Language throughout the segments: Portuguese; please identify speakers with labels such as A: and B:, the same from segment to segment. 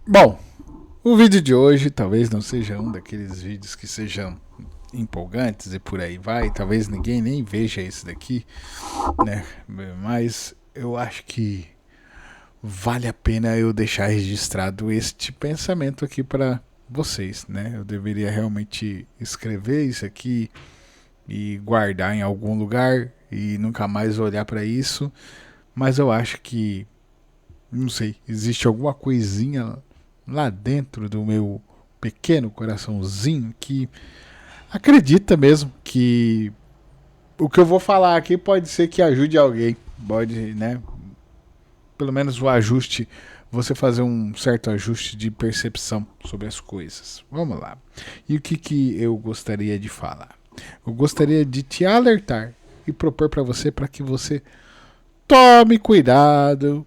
A: Bom, o vídeo de hoje talvez não seja um daqueles vídeos que sejam empolgantes e por aí vai. Talvez ninguém nem veja isso daqui, né? Mas eu acho que vale a pena eu deixar registrado este pensamento aqui para vocês, né? Eu deveria realmente escrever isso aqui e guardar em algum lugar e nunca mais olhar para isso, mas eu acho que não sei, existe alguma coisinha lá dentro do meu pequeno coraçãozinho que acredita mesmo que o que eu vou falar aqui pode ser que ajude alguém. Pode, né? Pelo menos o ajuste, você fazer um certo ajuste de percepção sobre as coisas. Vamos lá. E o que eu gostaria de falar? Eu gostaria de te alertar e propor para você para que você tome cuidado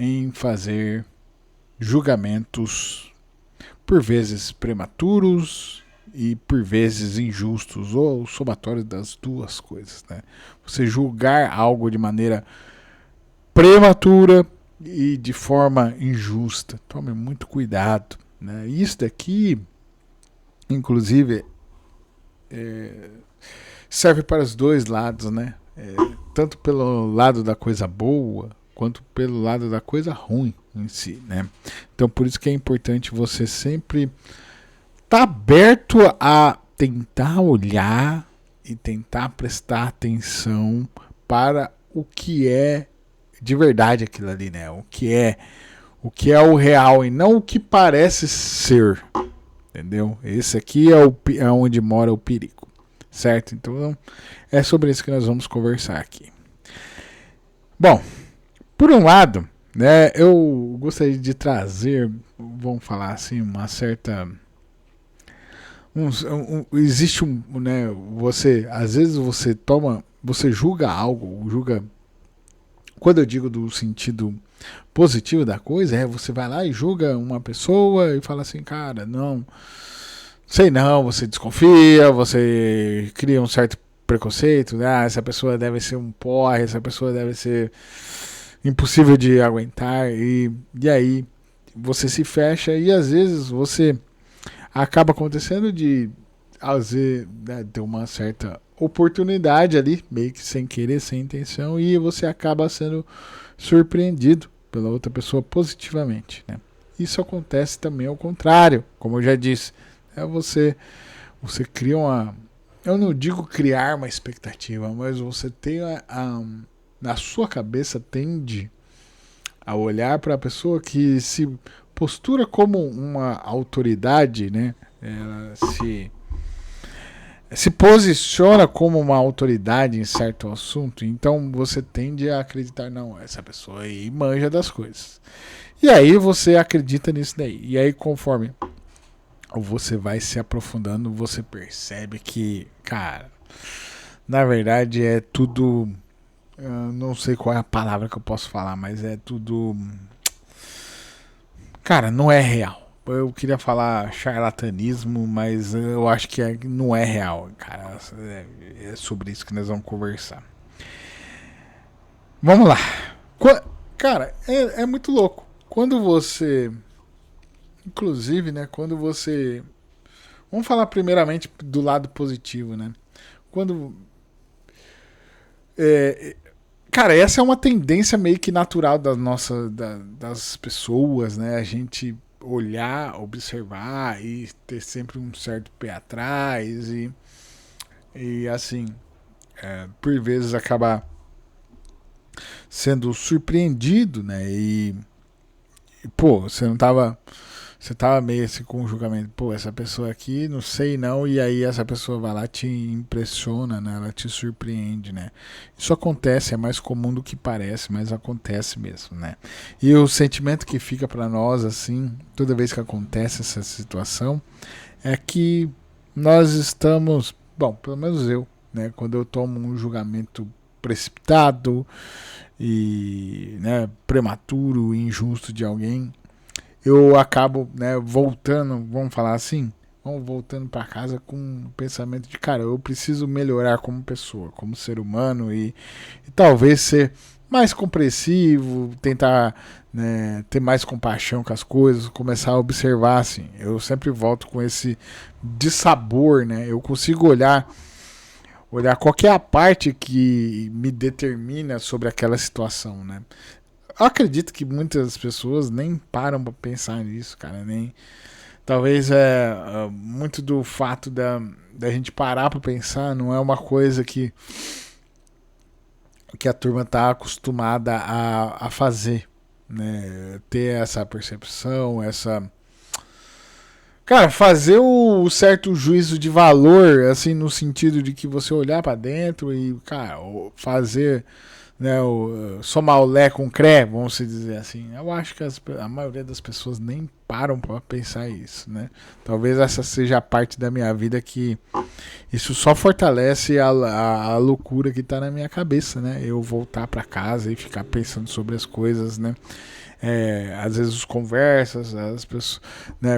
A: em fazer julgamentos por vezes prematuros e por vezes injustos, ou somatório das duas coisas, né? Você julgar algo de maneira prematura e de forma injusta. Tome muito cuidado, né? Isso daqui, inclusive, serve para os dois lados, né? Tanto pelo lado da coisa boa quanto pelo lado da coisa ruim em si, né? Então por isso que é importante você sempre estar aberto a tentar olhar e tentar prestar atenção para o que é de verdade aquilo ali, né? O que é o real e não o que parece ser, entendeu? Esse aqui é onde mora o perigo, certo? Então é sobre isso que nós vamos conversar aqui. Bom, por um lado, né, eu gostaria de trazer, vamos falar assim, uma certa existe né, você às vezes você julga algo, julga, quando eu digo do sentido positivo da coisa, você vai lá e julga uma pessoa e fala assim, cara, não, sei não, você desconfia, você cria um certo preconceito, né? Essa pessoa deve ser um porre, essa pessoa deve ser impossível de aguentar, e aí você se fecha e às vezes você acaba acontecendo de às vezes, né, ter uma certa oportunidade ali, meio que sem querer, sem intenção, e você acaba sendo surpreendido pela outra pessoa positivamente, né? Isso acontece também ao contrário, como eu já disse. Você cria uma. Eu não digo criar uma expectativa, mas você tem na sua cabeça tende a olhar para a pessoa que se postura como uma autoridade, né? Ela se posiciona como uma autoridade em certo assunto, então você tende a acreditar, não, essa pessoa aí manja das coisas. E aí você acredita nisso daí. E aí, conforme você vai se aprofundando, você percebe que, cara, na verdade é tudo. Eu não sei qual é a palavra que eu posso falar, mas é tudo. Cara, não é real. Eu queria falar charlatanismo, mas eu acho que não é real, cara. É sobre isso que nós vamos conversar. Vamos lá. Cara, é muito louco. Quando você. Inclusive, né? Quando você. Vamos falar primeiramente do lado positivo, né? Quando. É, cara, essa é uma tendência meio que natural das pessoas, né? A gente olhar, observar e ter sempre um certo pé atrás e assim, por vezes acabar sendo surpreendido, né? Pô, você tava meio assim com o julgamento, pô, essa pessoa aqui, não sei não, e aí essa pessoa vai lá, te impressiona, né? Ela te surpreende, né? Isso acontece, é mais comum do que parece, mas acontece mesmo, né? E o sentimento que fica para nós, assim, toda vez que acontece essa situação, é que nós estamos, bom, pelo menos eu, né? Quando eu tomo um julgamento precipitado e, né, prematuro, injusto de alguém, eu acabo, né, voltando, vamos falar assim, vamos voltando para casa com um pensamento de, cara, eu preciso melhorar como pessoa, como ser humano e talvez ser mais compreensivo, tentar, né, ter mais compaixão com as coisas, começar a observar, assim. Eu sempre volto com esse dissabor, né? Eu consigo olhar qual que é a parte que me determina sobre aquela situação, né? Eu acredito que muitas pessoas nem param pra pensar nisso, cara, nem talvez muito do fato da gente parar pra pensar não é uma coisa que a turma tá acostumada a fazer, né? Ter essa percepção, essa. Cara, fazer o certo juízo de valor, assim, no sentido de que você olhar pra dentro e, cara, fazer, né, somar o Lé com o Cré, vamos dizer assim. Eu acho que a maioria das pessoas nem param pra pensar isso, né? Talvez essa seja a parte da minha vida que isso só fortalece a loucura que tá na minha cabeça, né? Eu voltar pra casa e ficar pensando sobre as coisas, né? Às vezes as conversas, as pessoas, né?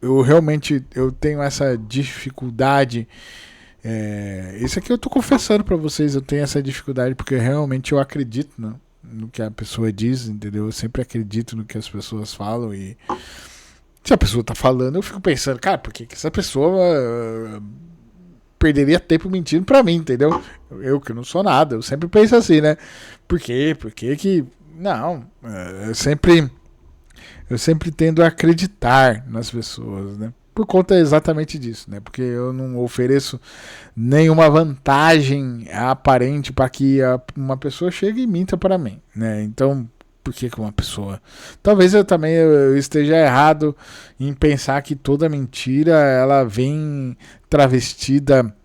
A: Eu realmente eu tenho essa dificuldade. Isso aqui eu tô confessando pra vocês, eu tenho essa dificuldade porque realmente eu acredito no que a pessoa diz, entendeu? Eu sempre acredito no que as pessoas falam e se a pessoa tá falando, eu fico pensando, cara, por que essa pessoa perderia tempo mentindo pra mim, entendeu? Eu que não sou nada, eu sempre penso assim, né? Por quê? Por que que... Não, eu sempre tendo a acreditar nas pessoas, né? Por conta exatamente disso, né? Porque eu não ofereço nenhuma vantagem aparente para que uma pessoa chegue e minta para mim, né? Então, por que uma pessoa... Talvez eu também eu esteja errado em pensar que toda mentira ela vem travestida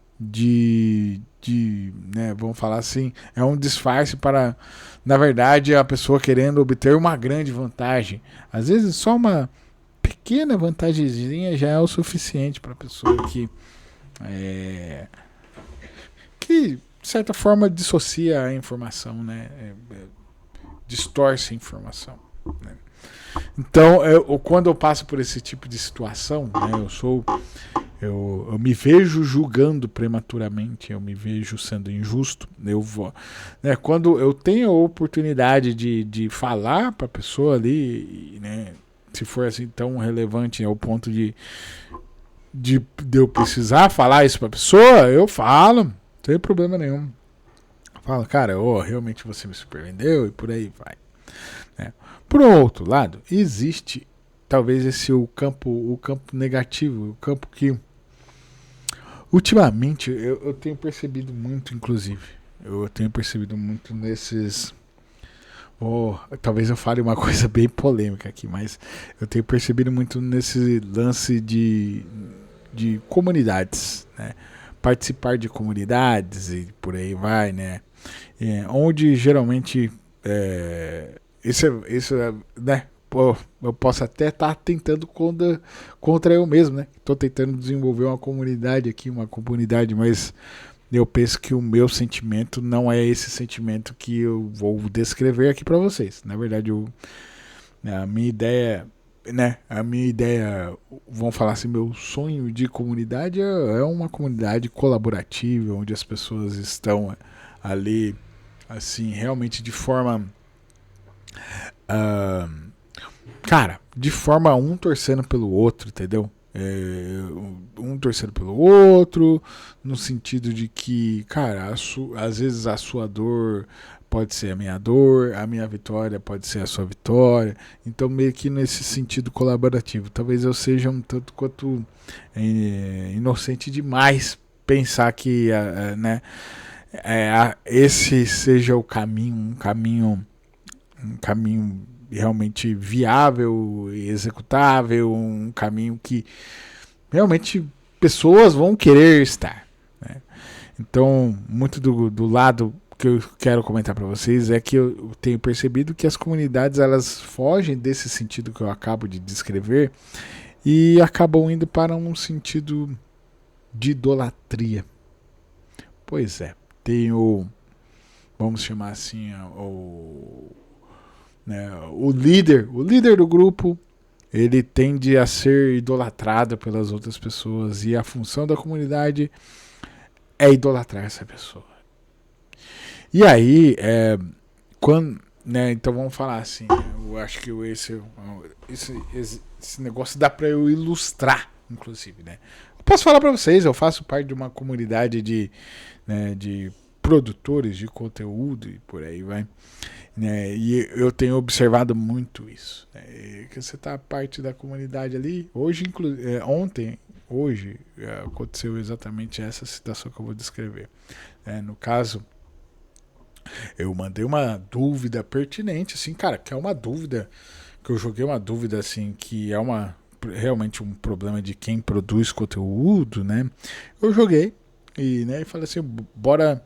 A: né, vamos falar assim, é um disfarce para, na verdade, a pessoa querendo obter uma grande vantagem. Às vezes só uma pequena vantagemzinha já é o suficiente para a pessoa que de certa forma dissocia a informação, né? Distorce a informação, né? Então, quando eu passo por esse tipo de situação, né, eu me vejo julgando prematuramente, eu me vejo sendo injusto. Né, quando eu tenho a oportunidade de falar para a pessoa ali, né, se for assim tão relevante ao ponto de eu precisar falar isso para a pessoa, eu falo, não tem problema nenhum. Falo, cara, realmente você me surpreendeu e por aí vai. Né? Por outro lado, existe talvez o campo negativo, o campo que ultimamente eu tenho percebido muito, inclusive. Eu tenho percebido muito nesses. Talvez eu fale uma coisa bem polêmica aqui, mas eu tenho percebido muito nesse lance de comunidades, né? Participar de comunidades e por aí vai, né? Onde geralmente isso né? Eu posso até estar tentando contra eu mesmo, né? Estou tentando desenvolver uma comunidade aqui, uma comunidade, mas eu penso que o meu sentimento não é esse sentimento que eu vou descrever aqui para vocês. Na verdade, a minha ideia, né? A minha ideia, vamos falar assim, meu sonho de comunidade é uma comunidade colaborativa, onde as pessoas estão ali, assim, realmente de forma... cara, de forma um torcendo pelo outro, entendeu? Um torcendo pelo outro, no sentido de que, cara, às vezes a sua dor pode ser a minha vitória pode ser a sua vitória. Então, meio que nesse sentido colaborativo. Talvez eu seja um tanto quanto inocente demais pensar que, né, esse seja o caminho, um caminho realmente viável e executável, um caminho que realmente pessoas vão querer estar, né? Então, muito do lado que eu quero comentar para vocês é que eu tenho percebido que as comunidades elas fogem desse sentido que eu acabo de descrever e acabam indo para um sentido de idolatria. Pois é, vamos chamar assim, o líder do grupo, ele tende a ser idolatrado pelas outras pessoas e a função da comunidade é idolatrar essa pessoa. E aí, quando, né, então vamos falar assim, eu acho que esse negócio dá para eu ilustrar, inclusive, né? Eu posso falar para vocês, eu faço parte de uma comunidade né, de produtores de conteúdo e por aí vai, né? E eu tenho observado muito isso, né? Que você está parte da comunidade ali. Hoje aconteceu exatamente essa situação que eu vou descrever. No caso, eu mandei uma dúvida pertinente, assim, cara, que é uma dúvida que eu joguei uma dúvida assim que é realmente um problema de quem produz conteúdo, né? Eu joguei e, né, falei assim, bora,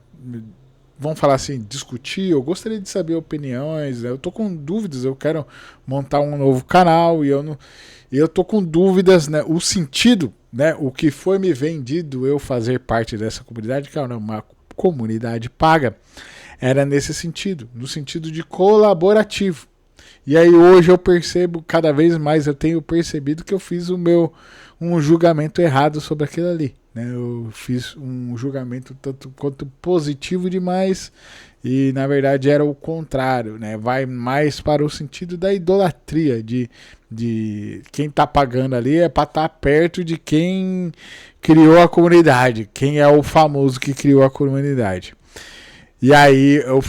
A: vamos falar assim, discutir. Eu gostaria de saber opiniões, né? Eu tô com dúvidas, eu quero montar um novo canal e eu tô com dúvidas, né? O sentido, né? O que foi me vendido eu fazer parte dessa comunidade, que é uma comunidade paga, era nesse sentido, no sentido de colaborativo. E aí hoje eu percebo, cada vez mais eu tenho percebido que eu fiz um julgamento errado sobre aquilo ali, né? Eu fiz um julgamento tanto quanto positivo demais e na verdade era o contrário, né? Vai mais para o sentido da idolatria, de quem está pagando ali é para estar perto de quem criou a comunidade, quem é o famoso que criou a comunidade. E aí eu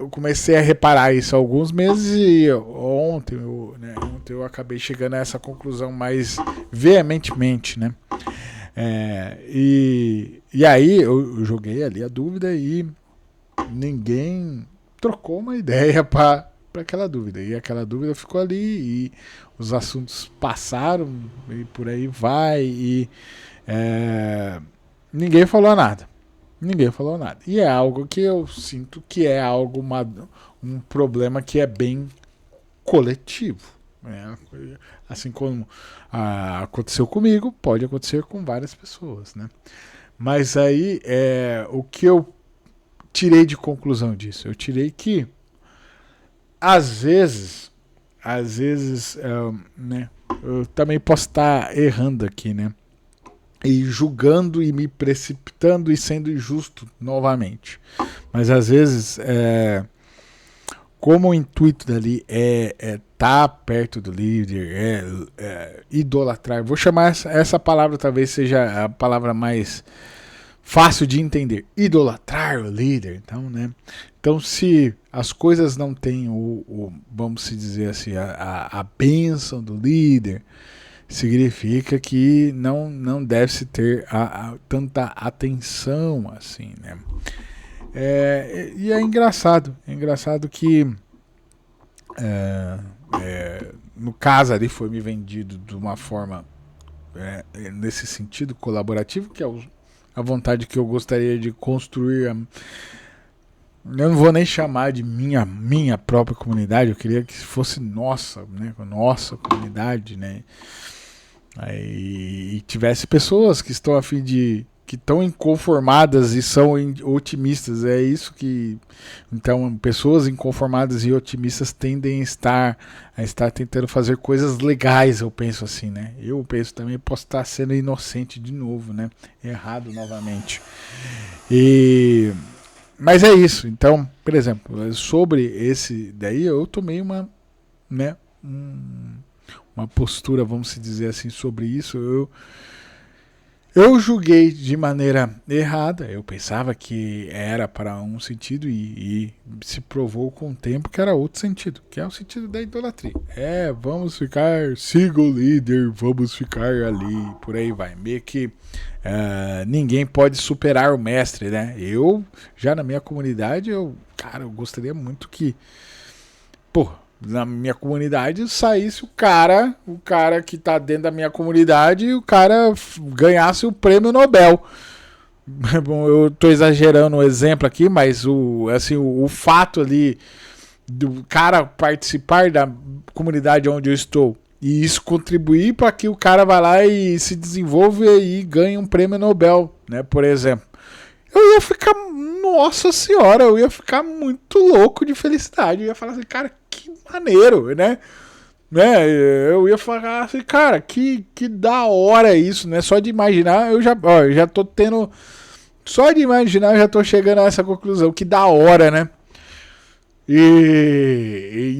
A: comecei a reparar isso há alguns meses e ontem eu acabei chegando a essa conclusão mais veementemente, né? E aí eu joguei ali a dúvida e ninguém trocou uma ideia para aquela dúvida. E aquela dúvida ficou ali e os assuntos passaram e por aí vai e ninguém falou nada. Ninguém falou nada. E é algo que eu sinto que é um problema que é bem coletivo. Né? Assim como aconteceu comigo, pode acontecer com várias pessoas. Né? Mas aí, o que eu tirei de conclusão disso? Eu tirei que, às vezes, né, eu também posso estar errando aqui, né? E julgando e me precipitando e sendo injusto novamente. Mas às vezes, como o intuito dali é estar perto do líder, idolatrar. Vou chamar essa palavra, talvez seja a palavra mais fácil de entender. Idolatrar o líder. Então, né? Então, se as coisas não têm vamos dizer assim, a bênção do líder, significa que não deve se ter tanta atenção assim, né? E é engraçado que no caso ali foi me vendido de uma forma nesse sentido colaborativo, que é a vontade que eu gostaria de construir. Eu não vou nem chamar de minha própria comunidade, eu queria que fosse nossa, né? Nossa comunidade, né? Aí tivesse pessoas que estão a fim que estão inconformadas e são otimistas. É isso que. Então, pessoas inconformadas e otimistas tendem a estar tentando fazer coisas legais, eu penso assim, né? Eu penso também, posso estar sendo inocente de novo, né? Errado novamente. Mas é isso. Então, por exemplo, sobre esse daí, eu tomei uma postura, vamos dizer assim, sobre isso. Eu julguei de maneira errada. Eu pensava que era para um sentido e se provou com o tempo que era outro sentido, que é o sentido da idolatria. Siga o líder, vamos ficar ali, por aí vai. Meio que ninguém pode superar o mestre, né? Eu, já na minha comunidade, eu gostaria muito que, na minha comunidade saísse o cara que tá dentro da minha comunidade e o cara ganhasse o prêmio Nobel. Bom, eu tô exagerando o exemplo aqui, mas o fato ali do cara participar da comunidade onde eu estou e isso contribuir para que o cara vá lá e se desenvolva e ganhe um prêmio Nobel, né, por exemplo. Eu ia ficar, nossa senhora, eu ia ficar muito louco de felicidade. Eu ia falar assim, cara, que maneiro, né? Eu ia falar assim, cara, que da hora isso, né? Só de imaginar, eu já tô tendo Só de imaginar eu já tô chegando a essa conclusão. Que da hora, né? E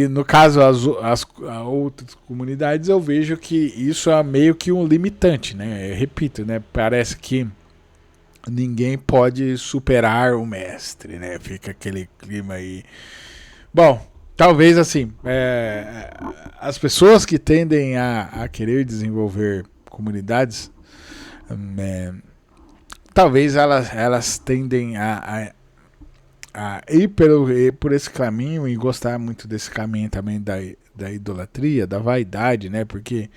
A: no caso, as outras comunidades, eu vejo que isso é meio que um limitante, né? Eu repito, né? Parece que ninguém pode superar o mestre, né? Fica aquele clima aí. Bom, talvez assim, as pessoas que tendem a querer desenvolver comunidades, talvez elas tendem a ir por esse caminho e gostar muito desse caminho também da idolatria, da vaidade, né? Porque,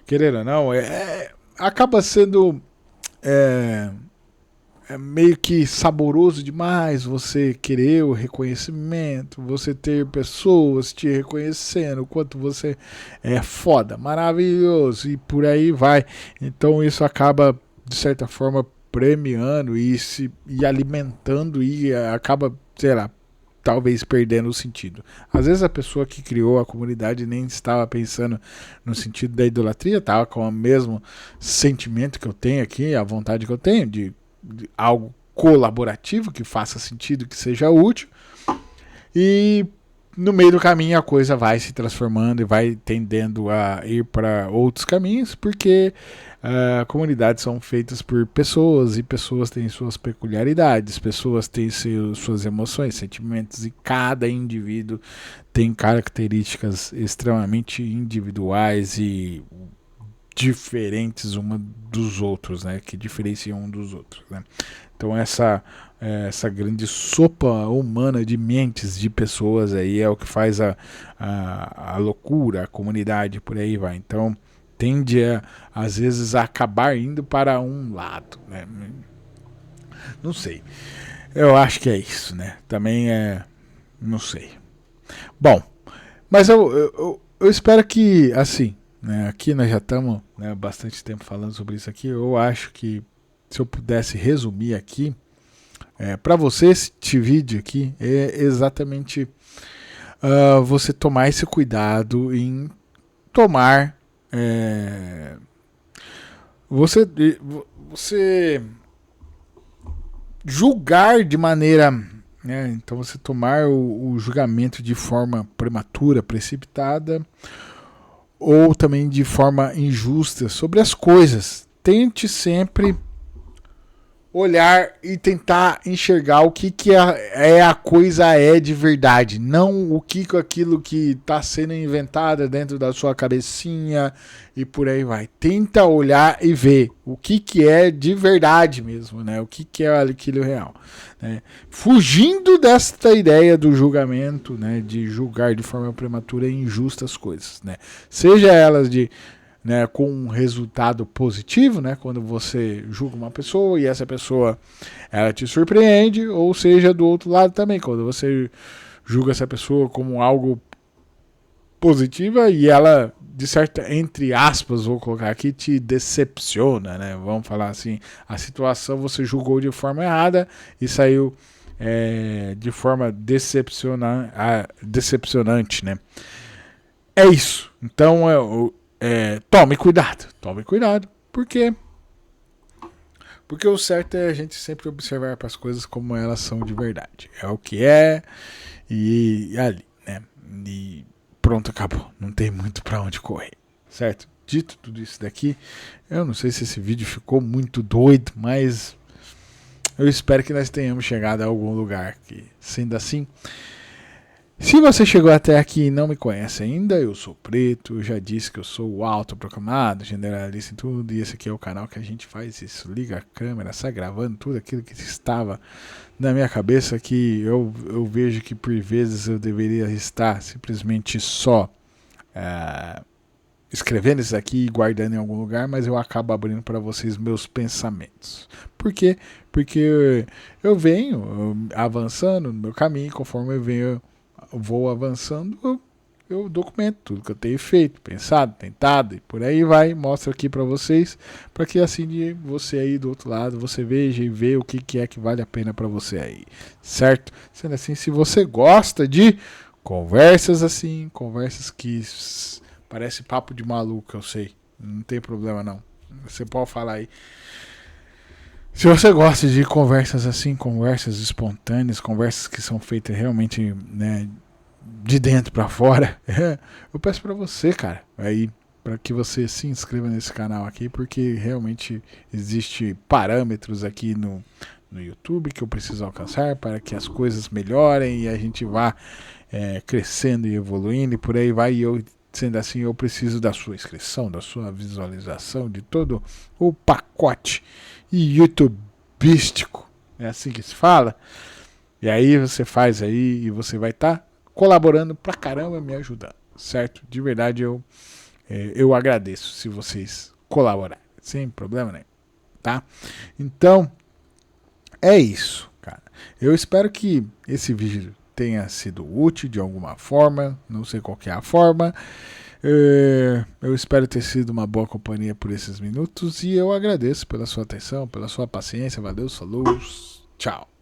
A: querendo ou não, acaba sendo meio que saboroso demais você querer o reconhecimento, você ter pessoas te reconhecendo, o quanto você é foda, maravilhoso e por aí vai. Então isso acaba, de certa forma, premiando e alimentando e acaba, sei lá, talvez perdendo o sentido. Às vezes a pessoa que criou a comunidade nem estava pensando no sentido da idolatria, estava com o mesmo sentimento que eu tenho aqui, a vontade que eu tenho de algo colaborativo que faça sentido, que seja útil, e no meio do caminho a coisa vai se transformando e vai tendendo a ir para outros caminhos, porque comunidades são feitas por pessoas e pessoas têm suas peculiaridades, pessoas têm suas emoções, sentimentos, e cada indivíduo tem características extremamente individuais e diferentes uma dos outros, né, que diferenciam um dos outros, né? Então essa grande sopa humana de mentes de pessoas aí é o que faz a loucura, a comunidade, por aí vai. Então tende às vezes a acabar indo para um lado, né? Não sei. Eu acho que é isso, né? Também não sei. Bom, mas eu espero que, assim, né, aqui nós já estamos, né, bastante tempo falando sobre isso aqui. Eu acho que se eu pudesse resumir aqui, para você este vídeo aqui é exatamente você tomar esse cuidado em tomar você julgar de maneira, né, então você tomar o julgamento de forma prematura, precipitada, ou também de forma injusta sobre as coisas. Tente sempre olhar e tentar enxergar o que a coisa de verdade, não o que aquilo que está sendo inventado dentro da sua cabecinha e por aí vai. Tenta olhar e ver o que é de verdade mesmo, né? O que é aquilo real, né? Fugindo desta ideia do julgamento, né? De julgar de forma prematura e injusta as coisas, né? Seja elas né, com um resultado positivo, né, quando você julga uma pessoa e essa pessoa ela te surpreende, ou seja, do outro lado também, quando você julga essa pessoa como algo positiva e ela, de certa, entre aspas, vou colocar aqui, te decepciona, né, vamos falar assim, a situação você julgou de forma errada e saiu de forma decepcionante, né. É isso. Então, tome cuidado, porque o certo é a gente sempre observar para as coisas como elas são de verdade. É o que é e ali, né? E pronto, acabou. Não tem muito para onde correr, certo? Dito tudo isso daqui, eu não sei se esse vídeo ficou muito doido, mas eu espero que nós tenhamos chegado a algum lugar que, sendo assim, se você chegou até aqui e não me conhece ainda, eu sou Preto, eu já disse que eu sou o autoproclamado, generalista em tudo, e esse aqui é o canal que a gente faz isso, liga a câmera, sai gravando tudo aquilo que estava na minha cabeça, que eu vejo que por vezes eu deveria estar simplesmente só escrevendo isso aqui e guardando em algum lugar, mas eu acabo abrindo para vocês meus pensamentos. Por quê? Porque eu venho avançando no meu caminho, conforme eu vou avançando, eu documento tudo que eu tenho feito, pensado, tentado e por aí vai, mostro aqui para vocês, para que assim você aí do outro lado, você veja e vê o que é que vale a pena para você aí, certo? Sendo assim, se você gosta de conversas assim, conversas que parece papo de maluco, eu sei, não tem problema não, você pode falar aí. Se você gosta de conversas assim, conversas espontâneas, conversas que são feitas realmente, né, de dentro para fora, eu peço para você, cara, aí para que você se inscreva nesse canal aqui, porque realmente existe parâmetros aqui no YouTube que eu preciso alcançar para que as coisas melhorem e a gente vá crescendo e evoluindo e por aí vai. E eu, sendo assim, eu preciso da sua inscrição, da sua visualização, de todo o pacote youtubístico, é assim que se fala. E aí você faz aí e você vai estar colaborando pra caramba, me ajudando, certo? De verdade eu agradeço se vocês colaborarem, sem problema nenhum, tá? Então é isso, cara. Eu espero que esse vídeo tenha sido útil de alguma forma, não sei qual que é a forma. Eu espero ter sido uma boa companhia por esses minutos e eu agradeço pela sua atenção, pela sua paciência. Valeu, falou, tchau.